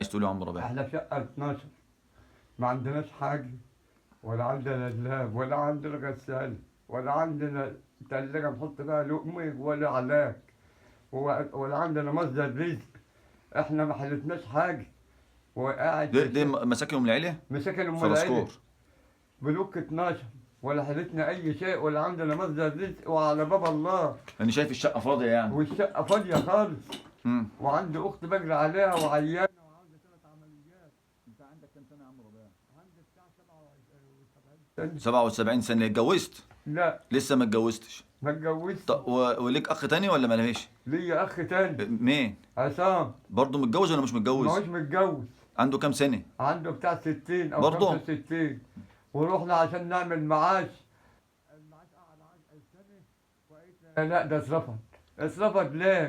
تقول يا عم ربيع؟ احنا شقة 12، ما عندناش حاجة، ولا عندنا دولاب، ولا عندنا غسالة، ولا عندنا تلاجة نحط فيها لقمة ولا علاج، ولا عندنا مصدر رزق. احنا ما حلتناش حاجة، وقاعد في دي الشقة مساكن ام العيله مساكن ام في العيلة، العسكور. بلوك 12، ولا حلتنا أي شيء، ولا عندنا مصدر رزق، وعلى باب الله. انا شايف الشقه فاضيه يعني. والشقة فاضية خالص، امم وعندي أخت بجري عليها وعيانة وعاوزة 3 عمليات. انت عندك كام سنه يا عم ربيع؟ عندي بتاع 77 سنة. 77 سنه. اتجوزت؟ لا، لسه ما اتجوزتش. ما اتجوزتش. طب وليك اخ تاني ولا مالهيش؟ ليا أخ تاني، مين؟ عصام. برضه متجوز ولا مش ما متجوز؟ هوش متجوز، عنده كام سنه؟ عنده بتاع 60 أو برضه؟ 65. ورحنا عشان نعمل معاش، المعاش قعد 10 سنة، وقلت لا ده اترفض. اترفض ليه؟